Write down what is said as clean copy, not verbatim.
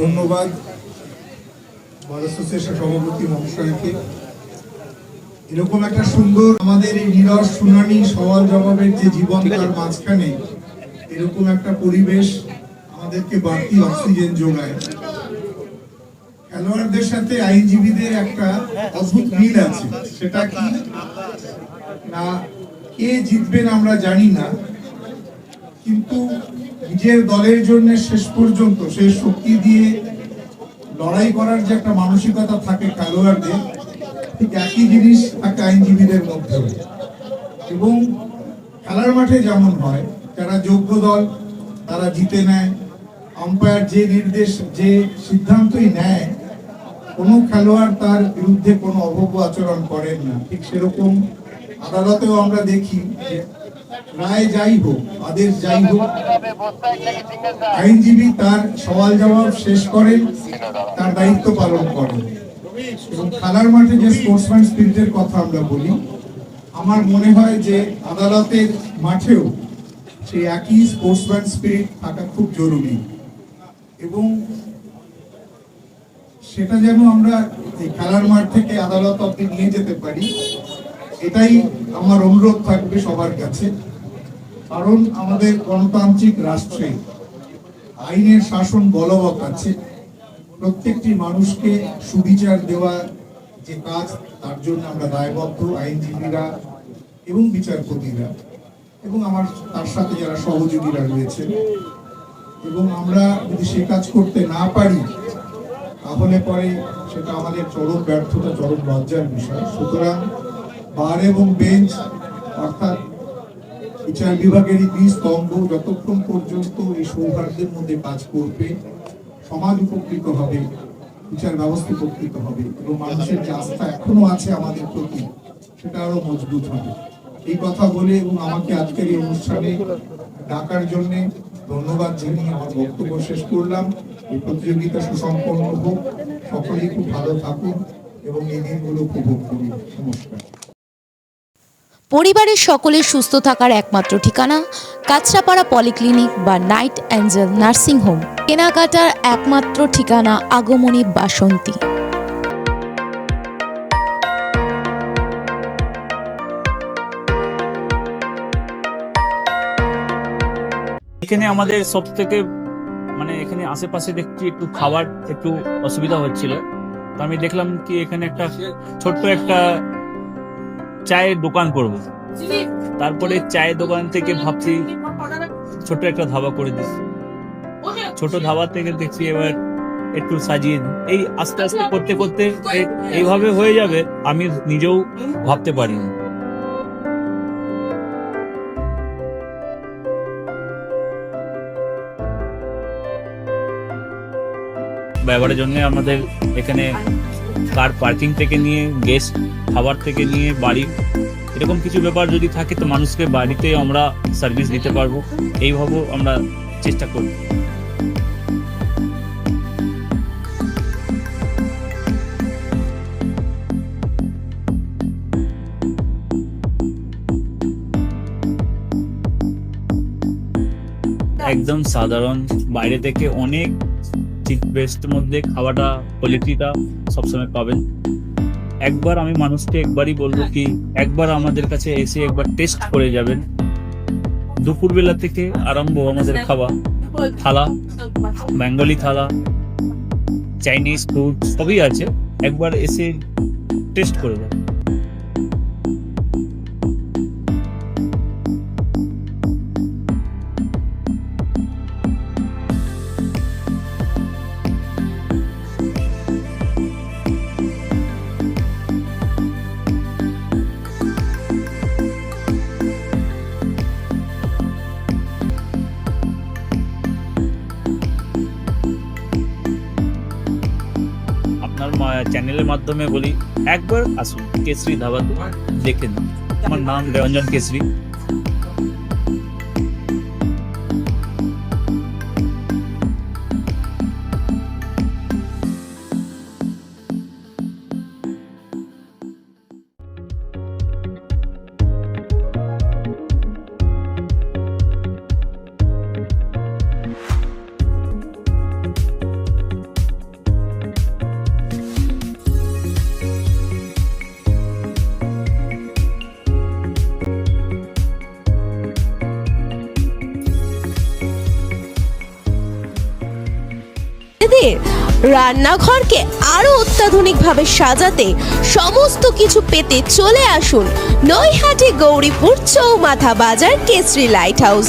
ধন্যবাদ bar association সভাপতি মহাশয়কে। এরকম একটা সুন্দর আমাদের এই নিরস শুনানি সওয়াল জবাবের যে জীবন তার মাঝখানে এরকম একটা পরিবেশ আমাদেরকে বাড়তি অক্সিজেন যোগায়। খেলোয়াড়দের সাথে আইনজীবীদের একটা অদ্ভুত মিল আছে, সেটা কি না কে জিতবেন আমরা জানি না, কিন্তু নিজের দলের জন্য শেষ পর্যন্ত সে শক্তি দিয়ে লড়াই করার যে একটা মানসিকতা থাকে খেলোয়াড়দের, ঠিক একই জিনিস থাকে আইনজীবীদের মধ্যে। এবং খেলার মাঠে যেমন হয়, যারা যোগ্য দল তারা জিতে নেয়, আম্পায়ার যে নির্দেশ যে সিদ্ধান্তই নেয় কোনো খেলোয়াড় তার বিরুদ্ধে কোনো অভব্য আচরণ করেন না। ঠিক সেরকম আদালতেও আমরা দেখি রায় যাই হোক, আদেশ যাই হোক, আইনজীবী তার সওয়াল জবাব শেষ করেন, তার দায়িত্ব পালন করেন। এবং খেলার মাঠে যে স্পোর্টসম্যান স্পিরিটের কথা আমরা বলি, আমার মনে হয় যে আদালতের মাঠেও সেই একই স্পোর্টসম্যান স্পিরিট থাকা খুব জরুরি। এবং সেটা যেন আমরা এই খেলার মাঠ থেকে আদালত অবধি নিয়ে যেতে পারি, এটাই আমার অনুরোধ থাকবে সবার কাছে। কারণ আমাদের গণতান্ত্রিক রাষ্ট্রে আইনের শাসন বলবৎ আছে। প্রত্যেকটি মানুষকে সুবিচার দেওয়া যে কাজ, তার জন্য আমরা দায়বদ্ধ, আইনজীবীরা এবং বিচারপতিরা এবং আমার তার সাথে যারা সহযোগীরা রয়েছেন। এবং আমরা যদি সে কাজ করতে না পারি তাহলে পরে সেটা আমাদের চরম ব্যর্থতা, চরম লজ্জার বিষয়। সুতরাং বার এবং বেঞ্চ অর্থাৎ বিচার বিভাগেরই দুই স্তম্ভ যতক্ষণ পর্যন্ত এই সৌহার্দ্যের মধ্যে কাজ করবে, সমাজ উপকৃত হবে, বিচার ব্যবস্থা উপকৃত হবে এবং মানুষের যে আস্থা এখনো আছে আমাদের প্রতি সেটা আরো মজবুত হবে। এই কথা বলে এবং আমাকে আজকের এই অনুষ্ঠানে ডাকার জন্য ধন্যবাদ জানিয়ে আমার বক্তব্য শেষ করলাম। এই প্রতিযোগিতা সুসম্পন্ন হোক, সকলেই খুব ভালো থাকুন এবং এই দিনগুলো উপভোগ করুন। নমস্কার। পরিবারের সকলের সুস্থ থাকার একমাত্র ঠিকানা কাঁচরাপাড়া পলিক্লিনিক বা নাইট অ্যাঞ্জেল নার্সিং হোম। কেনাকাটার একমাত্র ঠিকানা আগমনী বাসন্তী। এখানে আমাদের সব থেকে এখানে আশেপাশে দেখছি একটু খাবার একটু অসুবিধা হচ্ছিল, তো আমি দেখলাম কি এখানে একটা ছোট্ট একটা চায়ের দোকান করব। তারপরে চায়ের দোকান থেকে ভাবছি ছোট একটা ধাবা করে দিই। ছোট ধাবা থেকে দেখছি এবার একটু সাজিয়ে এই আস্তে আস্তে করতে করতে এইভাবে হয়ে যাবে, আমি নিজেও ভাবতে পারিনি। ব্যবহারের জন্য আমাদের এখানে কার পার্কিং থেকে নিয়ে গেস্ট খাবার থেকে নিয়ে বাড়ি এরকম কিছু ব্যাপার যদি থাকে তো মানুষকে বাড়িতে আমরা সার্ভিস দিতে পারবো, এইভাবেও আমরা চেষ্টা করব। একদম সাধারণ, বাইরে থেকে অনেক চিপ বেস্ট মধ্যে খাওয়াটা কোয়ালিটিটা সবসময় পাবেন। একবার আমি মানুষকে একবারই বলবো কি একবার আমাদের কাছে এসে একবার টেস্ট করে যাবেন। দুপুরবেলা থেকে আরম্ভ আমাদের খাওয়া, থালা, বেঙ্গলি থালা, চাইনিজ ফুড সবই আছে, একবার এসে টেস্ট করে যাবেন। চ্যানেলের মাধ্যমে বলি একবার আসুন কেশরী ধাবাতে দেখে নিন। আমার নাম রঞ্জন কেশরী। বাড়ির রান্নাঘরকে আরো অত্যাধুনিকভাবে সাজাতে সমস্ত কিছু পেতে চলে আসুন নৈহাটি গৌরীপুর চৌমাথা বাজার কেশরী লাইট হাউস।